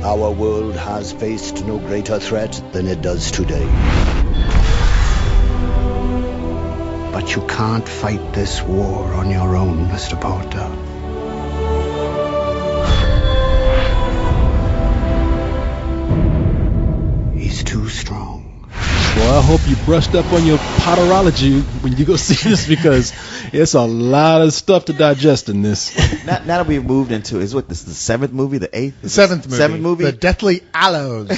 Our world has faced no greater threat than it does today. But you can't fight this war on your own, Mr. Porter. He's too strong. Well, I hope you brushed up on your Potterology when you go see this, because it's a lot of stuff to digest in this. Now that we've moved into, this is the seventh movie, the eighth? The seventh movie. The Deathly Hallows.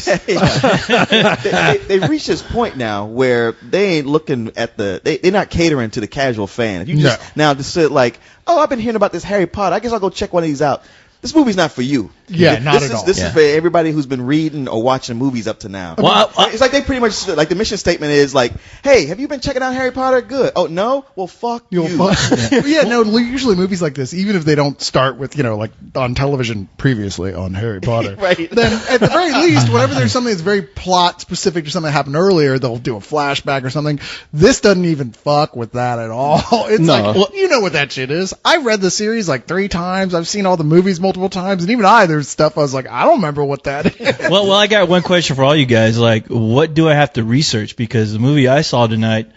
They've reached this point now where they ain't looking at they're not catering to the casual fan. If you just now just sit like, oh, I've been hearing about this Harry Potter, I guess I'll go check one of these out. This movie's not for you. Yeah, not at all. This is for everybody who's been reading or watching movies up to now. Well, it's like they pretty much, like the mission statement is like, hey, have you been checking out Harry Potter? Good. Oh, no? Well, fuck you. Usually movies like this, even if they don't start with, like on television previously on Harry Potter, right. Then at the very least, whenever there's something that's very plot specific to something that happened earlier, they'll do a flashback or something. This doesn't even fuck with that at all. It's you know what that shit is. I read the series like 3 times. I've seen all the movies multiple times, and even there's stuff I was like, I don't remember what that is. Well, I got one question for all you guys. Like, what do I have to research? Because the movie I saw tonight,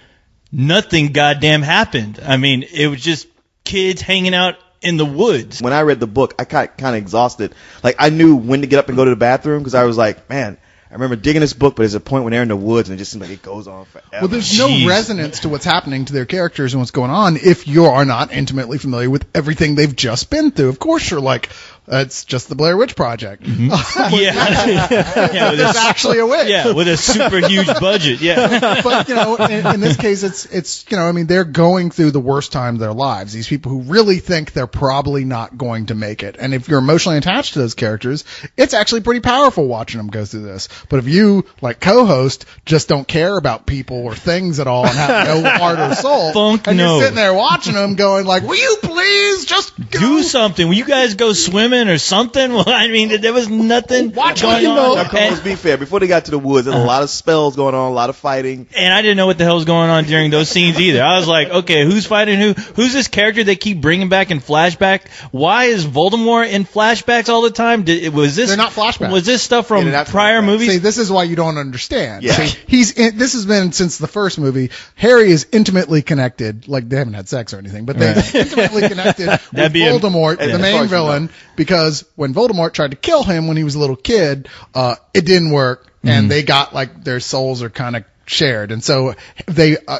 nothing goddamn happened. I mean, it was just kids hanging out in the woods. When I read the book, I got kind of exhausted. Like, I knew when to get up and go to the bathroom, because I was like, man, I remember digging this book, but there's a point when they're in the woods and it just seems like it goes on forever. Well, there's no resonance to what's happening to their characters and what's going on if you are not intimately familiar with everything they've just been through. Of course, you're like, it's just the Blair Witch Project. Mm-hmm. Yeah, there's actually a witch. Yeah, with a super huge budget. Yeah, but in this case, it's they're going through the worst time of their lives. These people who really think they're probably not going to make it, and if you're emotionally attached to those characters, it's actually pretty powerful watching them go through this. But if you, like co-host, just don't care about people or things at all and have no heart or soul, you're sitting there watching them, going like, "Will you please just do something? Will you guys go swimming or something?" Well, I mean, there was nothing going on. Now, let's be fair. Before they got to the woods, there's a lot of spells going on, a lot of fighting. And I didn't know what the hell was going on during those scenes either. I was like, okay, who's fighting who? Who's this character they keep bringing back in flashback? Why is Voldemort in flashbacks all the time? They're not flashbacks. Was this stuff from prior movies? See, this is why you don't understand. Yeah. See, this has been since the first movie. Harry is intimately connected, like they haven't had sex or anything, but they're intimately connected with Voldemort, the main villain, because when Voldemort tried to kill him when he was a little kid, it didn't work, and they got like their souls are kind of shared, and so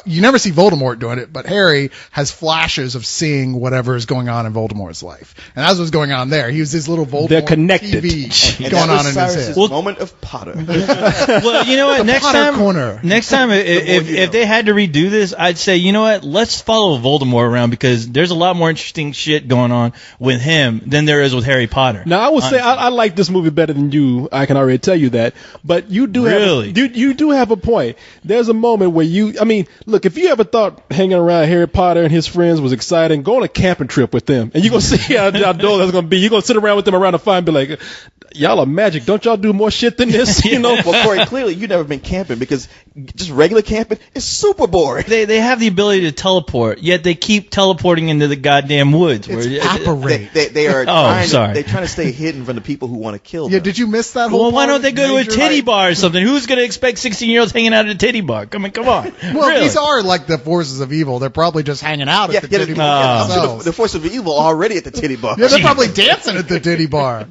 you never see Voldemort doing it, but Harry has flashes of seeing whatever is going on in Voldemort's life, and that's what's going on there. He was this little Voldemort They're connected. TV going on in his head. Moment of Potter. Well, you know what? Next time, if they had to redo this, I'd say, you know what? Let's follow Voldemort around, because there's a lot more interesting shit going on with him than there is with Harry Potter. Now, I would say I like this movie better than you. I can already tell you that. But you do you do have a point. There's a moment where look, if you ever thought hanging around Harry Potter and his friends was exciting, go on a camping trip with them, and you're going to see how dull that's going to be. You're going to sit around with them around the fire and be like, y'all are magic. Don't y'all do more shit than this? Well, Corey, clearly you've never been camping, because just regular camping is super boring. They have the ability to teleport, yet they keep teleporting into the goddamn woods. They are trying to stay hidden from the people who want to kill them. Yeah, did you miss that whole Well, why don't they go to a titty bar or something? Who's going to expect 16-year-olds hanging out at a titty bar? Come on. Well, really? These are like the forces of evil. They're probably just hanging out at the titty bar themselves. The forces of evil are already at the titty bar. Yeah, they're probably dancing at the titty bar.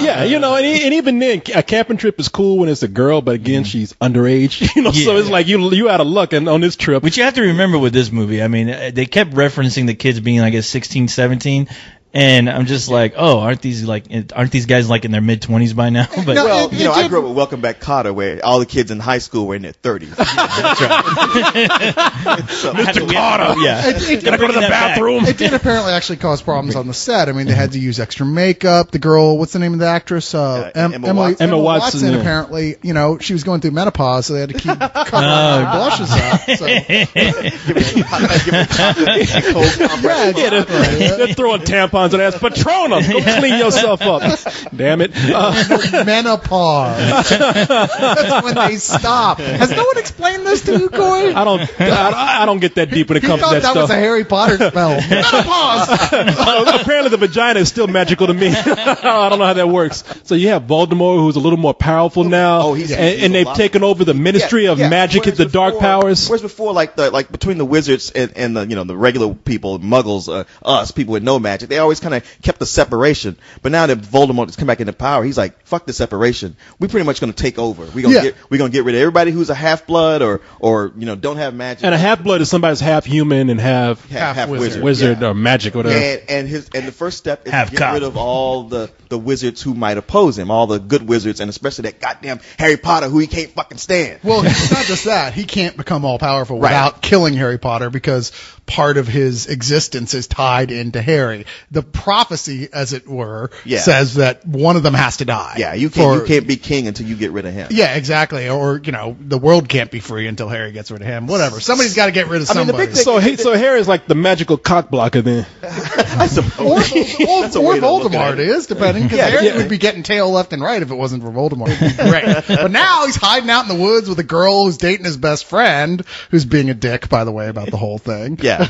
Yeah, and even then, a camping trip is cool when it's a girl, but again, she's underage, so it's like you out of luck on this trip. But you have to remember with this movie, I mean, they kept referencing the kids being, I guess, 16, 17. And I'm just like, oh, aren't these guys like in their mid-20s by now? But I grew up with Welcome Back, Kotter, where all the kids in high school were in their 30s. That's right. Mr. Kotter, gotta go to the bathroom. It did apparently actually cause problems on the set. I mean, they had to use extra makeup. The girl, what's the name of the actress? Emma Watson. Apparently, she was going through menopause, so they had to keep covering her blushes up. So. They're throwing tampons tampons and ask Patronum. Go clean yourself up. Damn it. Menopause. That's when they stop. Has no one explained this to you, Coy? I don't get that deep when it comes to that stuff. That was a Harry Potter spell. Menopause. Apparently the vagina is still magical to me. I don't know how that works. So you have Voldemort, who's a little more powerful now, and they've taken over the Ministry of Magic, the dark powers. Whereas before, like between the wizards and the regular people, Muggles, us people with no magic, they always kind of kept the separation. But now that Voldemort has come back into power, he's like, fuck the separation. We're pretty much going to take over. We're gonna get rid of everybody who's a half blood or don't have magic. And a half blood is somebody who's half human and half wizard or magic, whatever. And the first step is to get rid of all the wizards who might oppose him, all the good wizards, and especially that goddamn Harry Potter who he can't fucking stand. Well, it's not just that. He can't become all powerful without killing Harry Potter because part of his existence is tied into Harry. The prophecy, as it were, says that one of them has to die. Yeah, you can't be king until you get rid of him. Yeah, exactly. Or, the world can't be free until Harry gets rid of him. Whatever. Somebody's got to get rid of somebody. The big thing, so Harry's like the magical cock blocker then. I suppose. Or Voldemort is, depending, because Harry would be getting tail left and right if it wasn't for Voldemort. It'd be great. But now he's hiding out in the woods with a girl who's dating his best friend, who's being a dick, by the way, about the whole thing. Yeah.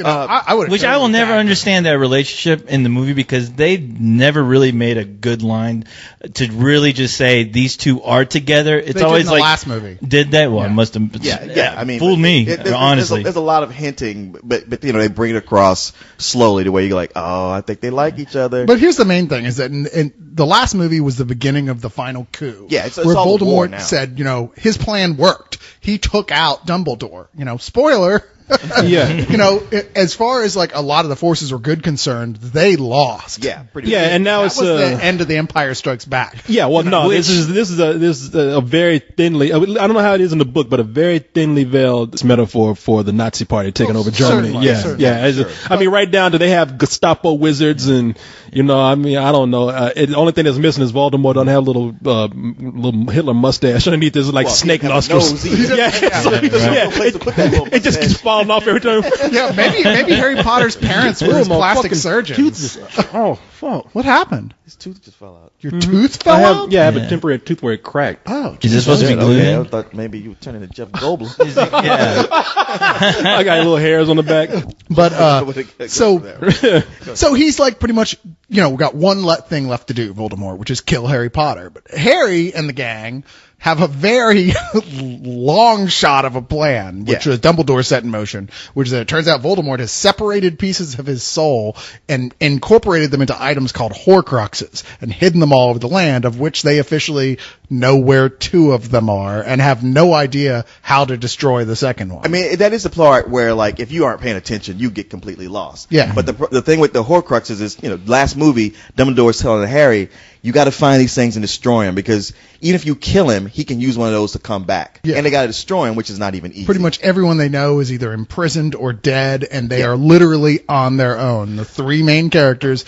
I will never understand that relationship in the movie because they never really made a good line to really just say these two are together. It's always did in the last movie. Did they? Well, I must have. I mean, fooled me. Honestly, there's a lot of hinting, but they bring it across slowly to where you're like, oh, I think they like each other. But here's the main thing: is that in the last movie was the beginning of the final coup. Yeah, it's where all Voldemort said, his plan worked. He took out Dumbledore. Spoiler. As far as like a lot of the forces were good concerned, they lost. Yeah, pretty. Yeah, and now that was the end of the Empire Strikes Back. Yeah, well, no, this is a very thinly. I don't know how it is in the book, but a very thinly veiled metaphor for the Nazi Party taking over Germany. Certainly. I mean, right down to they have Gestapo wizards, and I don't know. The only thing that's missing is Voldemort don't have little Hitler mustache underneath his snake nostrils. It just keeps falling off every time. Yeah, maybe Harry Potter's parents were his plastic surgeons. Oh, fuck. What happened? His tooth just fell out. Your tooth fell out? Yeah, I have a temporary tooth where it cracked. Oh. Is this supposed to be glued in? I thought maybe you were turning into Jeff Goldblum. I got little hairs on the back. But, so he's like pretty much, we got one thing left to do, Voldemort, which is kill Harry Potter. But Harry and the gang have a very long shot of a plan, which was Dumbledore set in motion, which is that it turns out Voldemort has separated pieces of his soul and incorporated them into items called Horcruxes and hidden them all over the land, of which they officially know where two of them are and have no idea how to destroy the second one. I mean, that is the part where, if you aren't paying attention, you get completely lost. Yeah. But the thing with the Horcruxes is, last movie, Dumbledore's telling Harry, you got to find these things and destroy them, because even if you kill him, he can use one of those to come back. Yeah. And they got to destroy him, which is not even easy. Pretty much everyone they know is either imprisoned or dead, and they are literally on their own. The three main characters,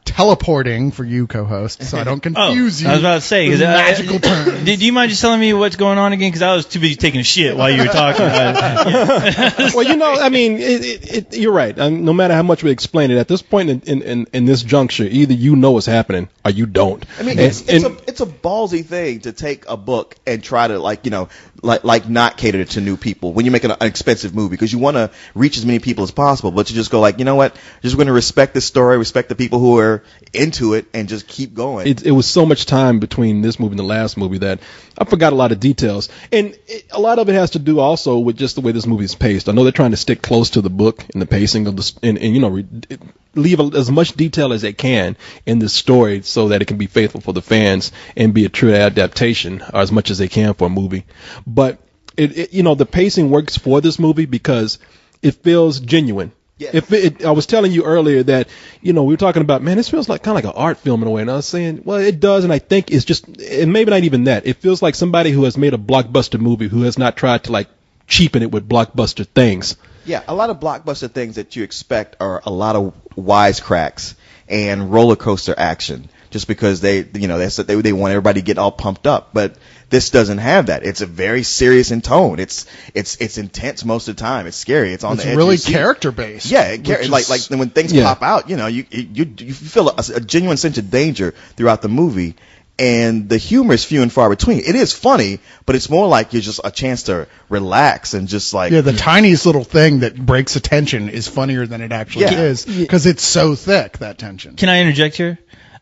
teleporting for you co-hosts, so I don't confuse you. I was about to say, magical terms. Did you mind just telling me what's going on again? Because I was too busy taking a shit while you were talking about it. Well, I mean, you're right. No matter how much we explain it, at this point in this juncture, either you know what's happening or you don't. I mean, it's a ballsy thing to take a book and try to not cater to new people when you make an expensive movie, because you want to reach as many people as possible, but you just go you know what? Just going to respect this story, respect the people who are into it, and just keep going. It was so much time between this movie and the last movie that I forgot a lot of details, and a lot of it has to do also with just the way this movie is paced. I know they're trying to stick close to the book and the pacing of leave as much detail as they can in this story so that it can be faithful for the fans and be a true adaptation, or as much as they can for a movie. But the pacing works for this movie because it feels genuine. Yeah. I was telling you earlier that, we were talking about, man, this feels like kind of like an art film in a way. And I was saying, well, it does. And I think it's just, and maybe not even that. It feels like somebody who has made a blockbuster movie who has not tried to cheapen it with blockbuster things. Yeah. A lot of blockbuster things that you expect are a lot of wisecracks and roller coaster action. just because they want everybody to get all pumped up. But this doesn't have that. It's a very serious in tone. It's intense most of the time. It's scary. It's on the edge. It's really character based. Yeah, like when things pop out, you feel a genuine sense of danger throughout the movie. And the humor is few and far between. It is funny, but it's more like you're just a chance to relax and just like... Yeah, the tiniest little thing that breaks a tension is funnier than it actually is because it's so thick, that tension. Can I interject here?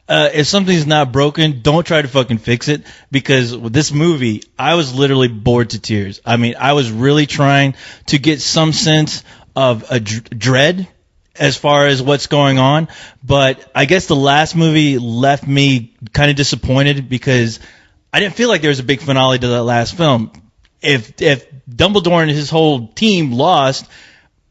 If something's not broken, don't try to fucking fix it, because with this movie, I was literally bored to tears. I mean, I was really trying to get some sense of a dread as far as what's going on, but I guess the last movie left me kind of disappointed because I didn't feel like there was a big finale to that last film. If Dumbledore and his whole team lost,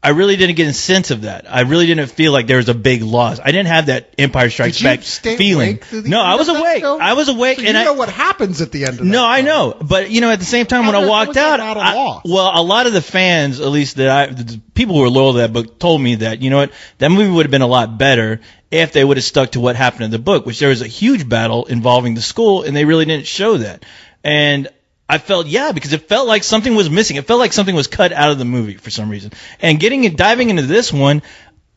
I really didn't get a sense of that. I really didn't feel like there was a big loss. I didn't have that Empire Strikes Back feeling. No, I was awake. I was awake, so and I know what happens at the end of that. No, I know, but at the same time when I walked out, well, a lot of the fans, at least the people who were loyal to that book, told me that that movie would have been a lot better if they would have stuck to what happened in the book, which there was a huge battle involving the school, and they really didn't show that. And I felt, because it felt like something was missing. It felt like something was cut out of the movie for some reason. And diving into this one,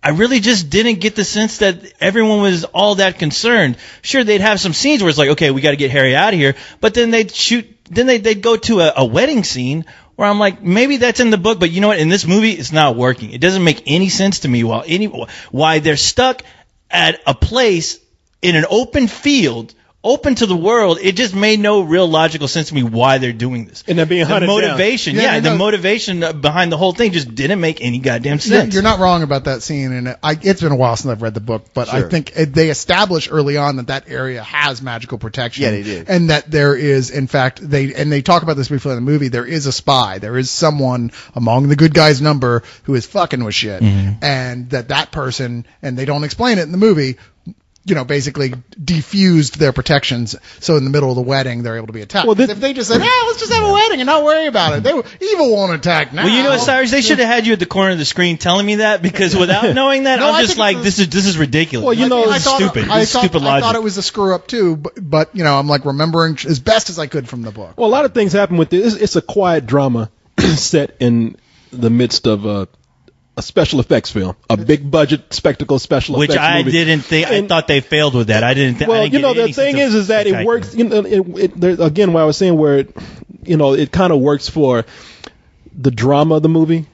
I really just didn't get the sense that everyone was all that concerned. Sure, they'd have some scenes where it's like, okay, we got to get Harry out of here, but then they'd go to a wedding scene where I'm like, maybe that's in the book, but you know what? In this movie, it's not working. It doesn't make any sense to me why they're stuck at a place in an open field, open to the world. It just made no real logical sense to me why they're doing this. And they're being hunted down. The motivation behind the whole thing just didn't make any goddamn sense. You're not wrong about that scene, and it's been a while since I've read the book, but sure. I think they establish early on that area has magical protection. Yeah, they did. And that there is, in fact, they talk about this briefly in the movie, there is a spy. There is someone among the good guys' number who is fucking with shit. Mm-hmm. And that person, and they don't explain it in the movie, basically defused their protections. So in the middle of the wedding, they're able to be attacked. Well, if they just said, let's just have a wedding and not worry about it. Evil won't attack now. Well, you know what, Cyrus? They should have had you at the corner of the screen telling me that, because without knowing that, I'm just like, this is ridiculous. Well, it's stupid. Stupid logic. I thought it was a screw up too, but I'm like remembering as best as I could from the book. Well, a lot of things happen with this. It's a quiet drama set in the midst of a special effects film, a big budget spectacle special effects movie. Which I didn't think. I thought they failed with that. I didn't. Well, the thing is that it works. Again, what I was saying, where it kind of works for the drama of the movie,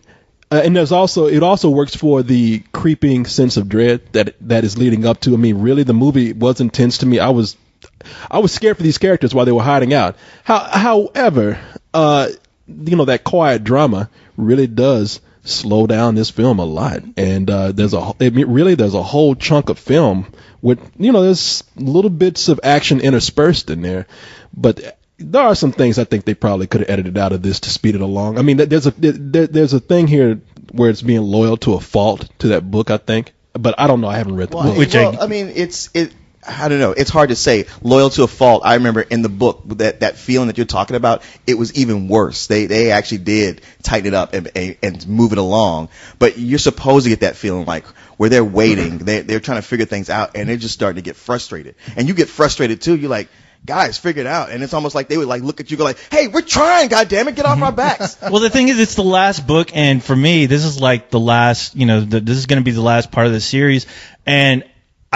and it also works for the creeping sense of dread that is leading up to. I mean, really, the movie was intense to me. I was scared for these characters while they were hiding out. However, that quiet drama really does slow down this film a lot, and there's a whole chunk of film with there's little bits of action interspersed in there, but there are some things I think they probably could have edited out of this to speed it along. I mean, there's a thing here where it's being loyal to a fault to that book, I think, but I don't know. I haven't read the book. I don't know. It's hard to say. Loyal to a fault. I remember in the book that feeling that you're talking about. It was even worse. They actually did tighten it up and move it along. But you're supposed to get that feeling like where they're waiting, they're trying to figure things out, and they're just starting to get frustrated. And you get frustrated too. You're like, guys, figure it out. And it's almost like they would look at you, go like, hey, we're trying, goddammit, get off our backs. Well, the thing is, it's the last book, and for me, this is like the last. This is going to be the last part of the series, and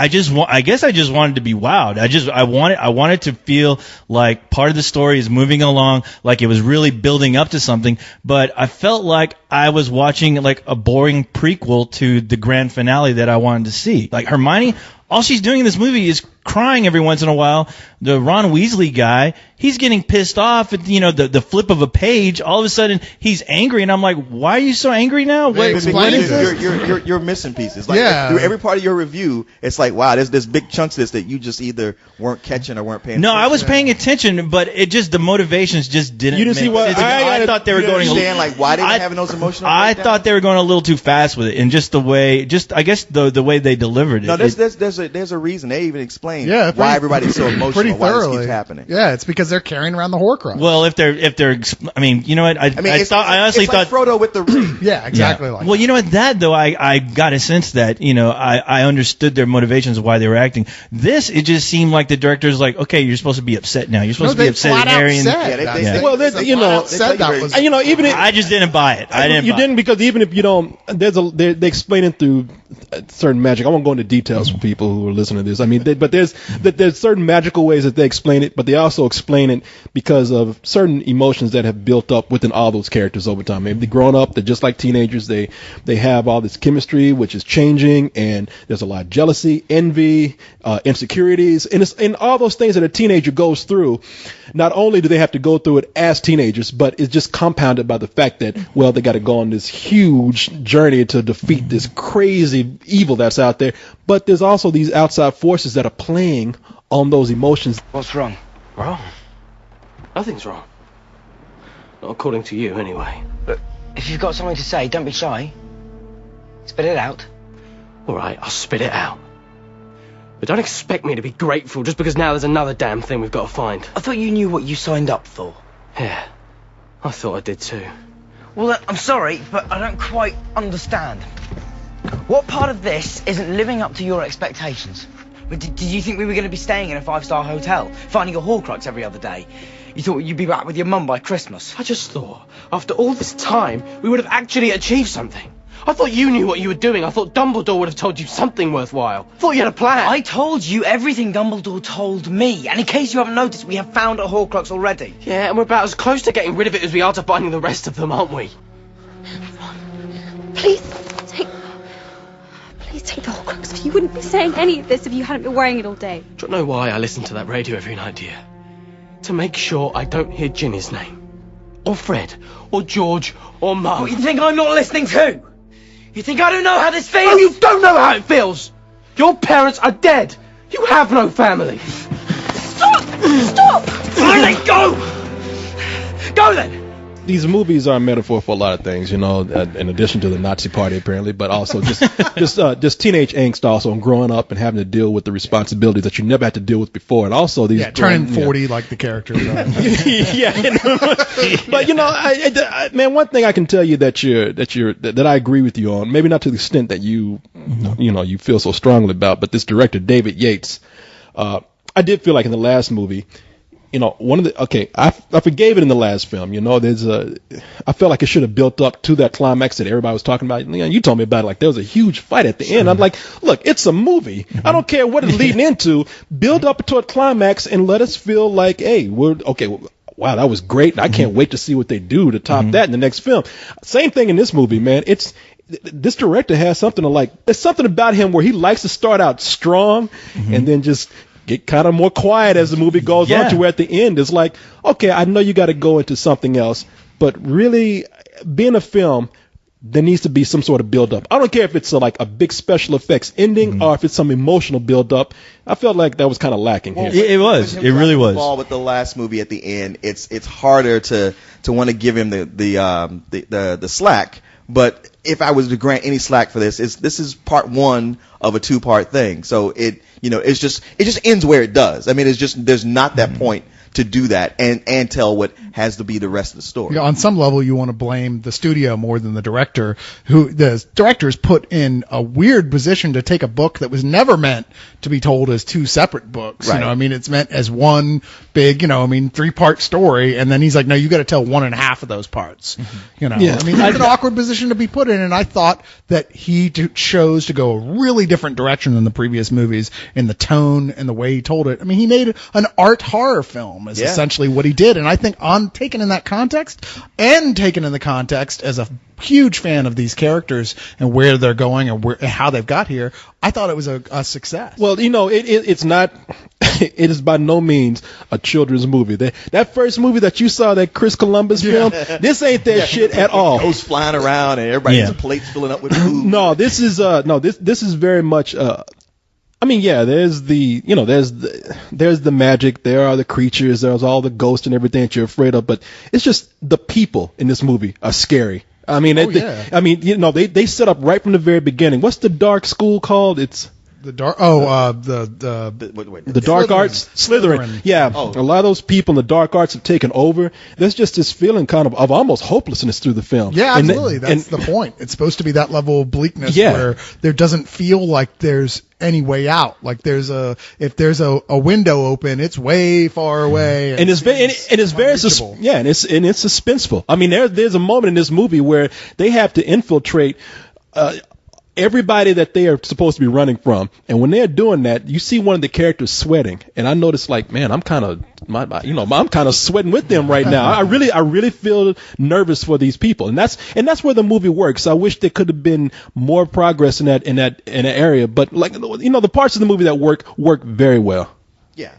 I guess I just wanted to be wowed. I wanted to feel like part of the story is moving along, like it was really building up to something, but I felt like I was watching like a boring prequel to the grand finale that I wanted to see. Like Hermione, all she's doing in this movie is crying every once in a while. The Ron Weasley guy, he's getting pissed off at the flip of a page. All of a sudden, he's angry, and I'm like, why are you so angry now? What is this? You're missing pieces. Through every part of your review, it's like, wow, there's big chunks of this that you just either weren't catching or weren't paying attention. No, I was paying attention, but the motivations just didn't. You didn't see what I thought they were going. Why they were having those emotional. I thought they were going a little too fast with it, and just the way, I guess the way they delivered it. No, there's a reason. They even explain explain why everybody's so emotional, pretty why thoroughly. this keeps happening. Yeah, it's because they're carrying around the Horcrux. Well, if they're, I mean, you know what? I honestly thought Frodo with the ring. Yeah, exactly. Like well, you know what? That though, I got a sense that I understood their motivations of why they were acting. This, it just seemed like the director's like, okay, you're supposed to be upset now. You're supposed to be upset at Harry. I just didn't buy it. You didn't because even if you don't, they explain it through certain magic. I won't go into details for people who are listening to this. I mean, but there's certain magical ways that they explain it, but they also explain it because of certain emotions that have built up within all those characters over time. Maybe they've grown up, they're just like teenagers. They have all this chemistry, which is changing, and there's a lot of jealousy, envy, insecurities, and all those things that a teenager goes through. Not only do they have to go through it as teenagers, but it's just compounded by the fact that, well, they got to go on this huge journey to defeat this crazy evil that's out there. But there's also these outside forces that are playing on those emotions. What's wrong? Wrong? Nothing's wrong. Not according to you, anyway. Look, if you've got something to say, don't be shy. Spit it out. All right, I'll spit it out. But don't expect me to be grateful just because now there's another damn thing we've got to find. I thought you knew what you signed up for. Yeah, I thought I did too. Well, I'm sorry, but I don't quite understand. What part of this isn't living up to your expectations? Did you think we were going to be staying in a 5-star hotel, finding a Horcrux every other day? You thought you'd be back with your mum by Christmas? I just thought, after all this time, we would have actually achieved something. I thought you knew what you were doing. I thought Dumbledore would have told you something worthwhile. I thought you had a plan. I told you everything Dumbledore told me. And in case you haven't noticed, we have found a Horcrux already. Yeah, and we're about as close to getting rid of it as we are to finding the rest of them, aren't we? Please take the Horcrux. You wouldn't be saying any of this if you hadn't been wearing it all day. Do you know why I listen to that radio every night, dear? To make sure I don't hear Ginny's name. Or Fred. Or George. Or Mum. What, you think I'm not listening too? You think I don't know how this feels? Oh, you don't know how it feels! Your parents are dead! You have no family! Stop! Stop! Fine, let go! Go then! These movies are a metaphor for a lot of things, in addition to the Nazi Party, apparently, but also just teenage angst also, and growing up and having to deal with the responsibilities that you never had to deal with before, and also these turning 40 like the characters are. But man, one thing I can tell you that I agree with you on, maybe not to the extent that you feel so strongly about, but this director David Yates, I did feel like in the last movie. I forgave it in the last film. I felt like it should have built up to that climax that everybody was talking about. You told me about it, like there was a huge fight at the end. I'm like, look, it's a movie. Mm-hmm. I don't care what it's leading into. Build up to a climax and let us feel like, hey, we're okay. Wow, that was great. I can't wait to see what they do to top that in the next film. Same thing in this movie, man. This director has something to like. There's something about him where he likes to start out strong and then just get kind of more quiet as the movie goes on, to where at the end it's like, okay, I know you got to go into something else, but really, being a film, there needs to be some sort of build up. I don't care if it's like a big special effects ending or if it's some emotional build up. I felt like that was kind of lacking here. It was. It really was. With the last movie at the end, it's harder to want to give him the slack. But if I was to grant any slack for this is part one of a 2-part thing. So it just ends where it does. I mean, there's not that point to do that and tell what has to be the rest of the story. Yeah, on some level, you want to blame the studio more than the director, who the director's put in a weird position to take a book that was never meant to be told as 2 separate books. Right. It's meant as one big, 3-part story, and then he's like, no, you got to tell 1.5 of those parts. It's an awkward position to be put in, and I thought that he chose to go a really different direction than the previous movies in the tone and the way he told it. I mean, he made an art horror film is essentially what he did, and I think taken in that context, and taken in the context as a huge fan of these characters and where they're going and how they've got here, I thought it was a success. Well, it's not. It is by no means a children's movie. That first movie that you saw, that Chris Columbus film, this ain't that shit at all. Goes flying around and everybody's plates filling up with food. No, this is very much. There's the magic, there are the creatures, there's all the ghosts and everything that you're afraid of, but it's just the people in this movie are scary. I mean, they set up right from the very beginning. What's the dark school called? It's The dark. The dark arts. Slytherin. Yeah. Oh. A lot of those people in the dark arts have taken over. There's just this feeling kind of almost hopelessness through the film. Yeah, absolutely. That's the point. It's supposed to be that level of bleakness where there doesn't feel like there's any way out. Like if there's a window open, it's way far away. And it's very suspenseful. I mean, there's a moment in this movie where they have to infiltrate everybody that they are supposed to be running from, and when they're doing that, you see one of the characters sweating, and I noticed, like, man, I'm kind of sweating with them right now. I really feel nervous for these people, and that's where the movie works. I wish there could have been more progress in that area, but like, the parts of the movie that work very well. Yeah.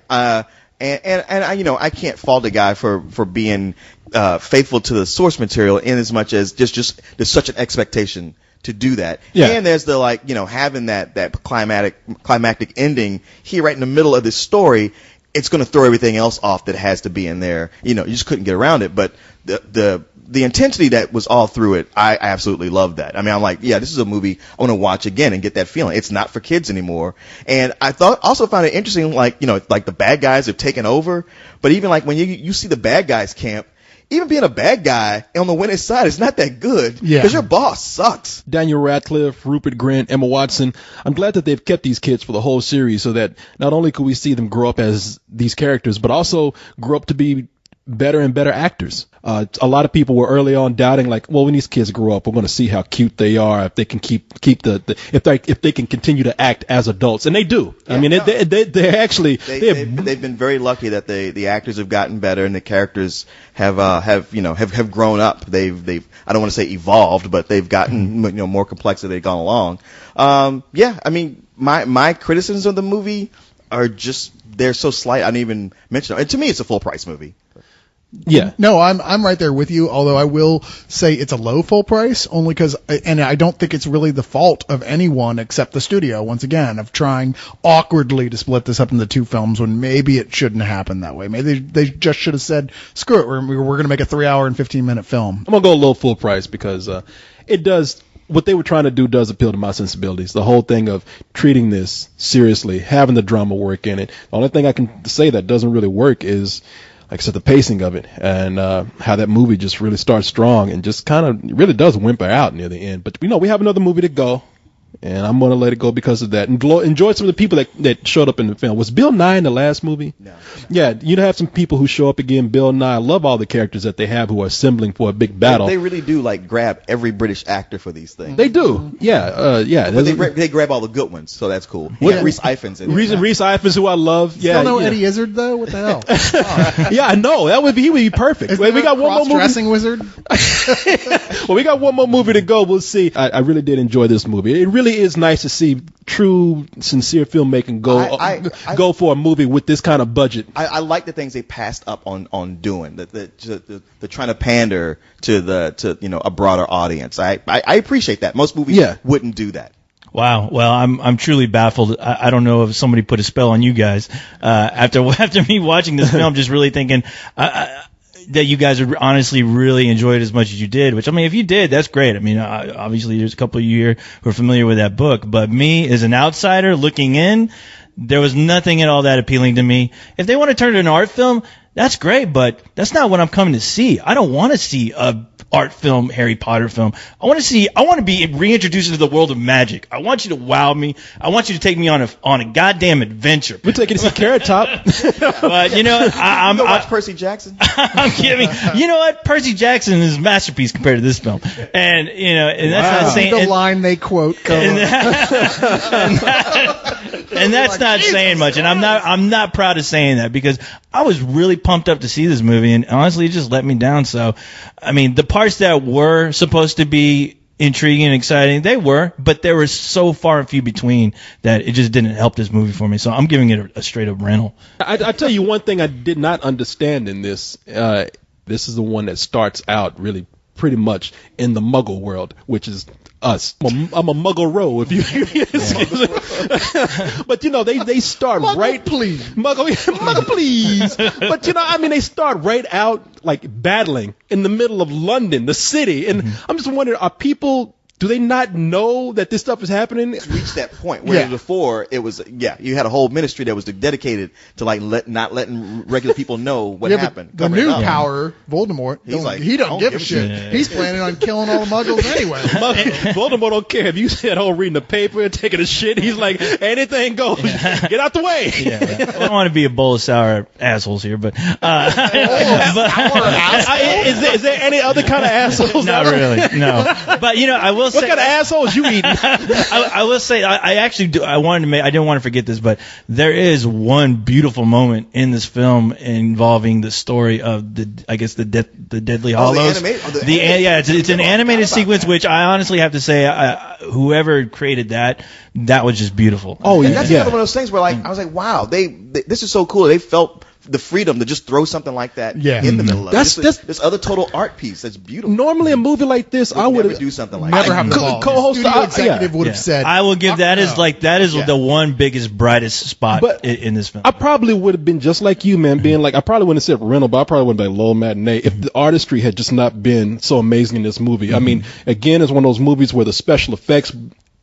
And I can't fault a guy for being faithful to the source material in as much as just there's such an expectation to do that. Yeah. And there's the having that climactic ending here right in the middle of this story. It's going to throw everything else off that has to be in there. You just couldn't get around it. But the intensity that was all through it, I absolutely loved that. I mean, I'm like, yeah, this is a movie I want to watch again and get that feeling. It's not for kids anymore. And I also found it interesting, like the bad guys have taken over. But even like when you see the bad guys camp, even being a bad guy on the winning side is not that good. Yeah. Because your boss sucks. Daniel Radcliffe, Rupert Grint, Emma Watson. I'm glad that they've kept these kids for the whole series so that not only could we see them grow up as these characters, but also grow up to be better and better actors. A lot of people were early on doubting, like, well, when these kids grow up, we're going to see how cute they are, if they can keep if they can continue to act as adults, and they do. Yeah, I mean, they actually they've been very lucky that the actors have gotten better and the characters have grown up. They've I don't want to say evolved, but they've gotten more complex as they've gone along. I mean, my criticisms of the movie are just, they're so slight I didn't even mention them. And to me, it's a full price movie. Yeah. No, I'm right there with you, although I will say it's a low full price only because, and I don't think it's really the fault of anyone except the studio, once again, of trying awkwardly to split this up into two films when maybe it shouldn't happen that way. Maybe they just should have said, screw it, we're going to make a 3 hour and 15-minute film. I'm going to go a little full price because it does, what they were trying to do does appeal to my sensibilities. The whole thing of treating this seriously, having the drama work in it. The only thing I can say that doesn't really work is, like I said, the pacing of it and how that movie just really starts strong and just kind of really does whimper out near the end. But, we have another movie to go, and I'm going to let it go because of that. And enjoy some of the people that showed up in the film. Was Bill Nye in the last movie? No. Yeah, you have some people who show up again. Bill Nye, I love all the characters that they have who are assembling for a big battle. They really do, grab every British actor for these things. They do, yeah. But they grab all the good ones, so that's cool. Yeah, Rhys Ifans in it. Rhys Ifans, who I love. Still no Eddie Izzard, though? What the hell? Oh. Yeah, I know. He would be perfect. We got one more movie. Cross-dressing wizard? Well, we got one more movie to go. We'll see. I really did enjoy this movie. It really is nice to see true, sincere filmmaking go for a movie with this kind of budget. I like the things they passed up on doing. The trying to pander to a broader audience. I appreciate that. Most movies wouldn't do that. Wow. Well, I'm truly baffled. I don't know if somebody put a spell on you guys after me watching this film, just really thinking that you guys would honestly really enjoy it as much as you did, which, I mean, if you did, that's great. I mean, obviously there's a couple of you here who are familiar with that book, but me as an outsider looking in, there was nothing at all that appealing to me. If they want to turn it into an art film, that's great, but that's not what I'm coming to see. I don't want to see a art film, Harry Potter film. I want to be reintroduced into the world of magic. I want you to wow me. I want you to take me on a goddamn adventure. We're taking to see Carrot Top. But I'm watch Percy Jackson. I'm kidding. You know what? Percy Jackson is a masterpiece compared to this film. And and that's not saying the line they quote. And that's not saying much. And I'm not proud of saying that because I was really pumped up to see this movie, and honestly, it just let me down. So, I mean, the parts that were supposed to be intriguing and exciting, they were, but there were so far and few between that it just didn't help this movie for me. So I'm giving it a straight up rental. I tell you one thing I did not understand in this. This is the one that starts out really pretty much in the Muggle world, which is us. I'm a Muggle row, if you excuse me. But they start Muggle, right, please. Muggle, please. But they start right out like battling in the middle of London, the city, and I'm just wondering, are people do they not know that this stuff is happening? It's reached that point where before it was, you had a whole ministry that was dedicated to like not letting regular people know what happened. The new power, Voldemort, he don't give a shit. Yeah. He's planning on killing all the Muggles anyway. Voldemort don't care if you said, reading the paper and taking a shit. He's like, anything goes. Get out the way. I don't want to be a bowl of sour assholes here, but is there any other kind of assholes? Not really, no. But I will say, what kind of assholes you eating? I will say, I actually do. I didn't want to forget this, but there is one beautiful moment in this film involving the story of the Deadly Hallows. It's an animated sequence, which I honestly have to say, whoever created that was just beautiful. And that's another one of those things where I was like, wow, this is so cool. They felt the freedom to just throw something like that in the middle of it. This other total art piece that's beautiful. Normally a movie like this, I would do something like never that. have the co-host executive would have said. I will give that is the one biggest brightest spot in this film. I probably would have been just like you, man, being like, I probably wouldn't have said rental, but I probably would have been low matinee if the artistry had just not been so amazing in this movie. I mean, again, it's one of those movies where the special effects,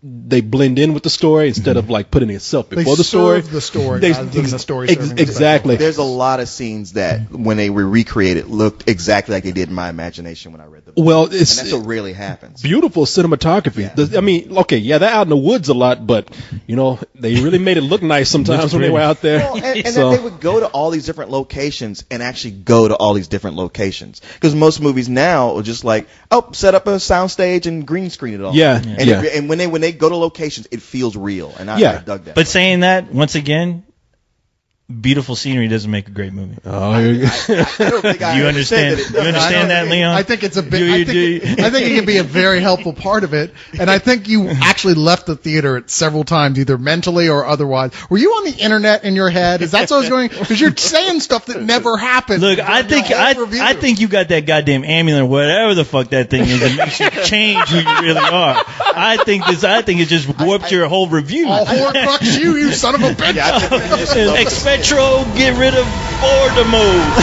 they blend in with the story instead of like putting itself before the story. The story rather than the story. Exactly. There's a lot of scenes that when they were recreated looked exactly like they did in my imagination when I read the book. Well, and that's what really happens. Beautiful cinematography. Yeah. They're out in the woods a lot, but they really made it look nice sometimes when they were out there. Well, and that they would go to all these different locations and actually go to all these different locations, because most movies now are just like, set up a soundstage and green screen it all. And when they go to locations, it feels real, and I dug that. But saying that, once again, beautiful scenery doesn't make a great movie. I don't think I you understand that, Leon? I think it's a bit. I think it can be a very helpful part of it, and I think you actually left the theater several times, either mentally or otherwise. Were you on the internet in your head? Is that what I was going? Because you're saying stuff that never happened. Look, I think you got that goddamn amulet, whatever the fuck that thing is, that makes you change who you really are. I think it just warped your whole review. I'll Horcrux you son of a bitch. Expetro, get rid of Voldemort.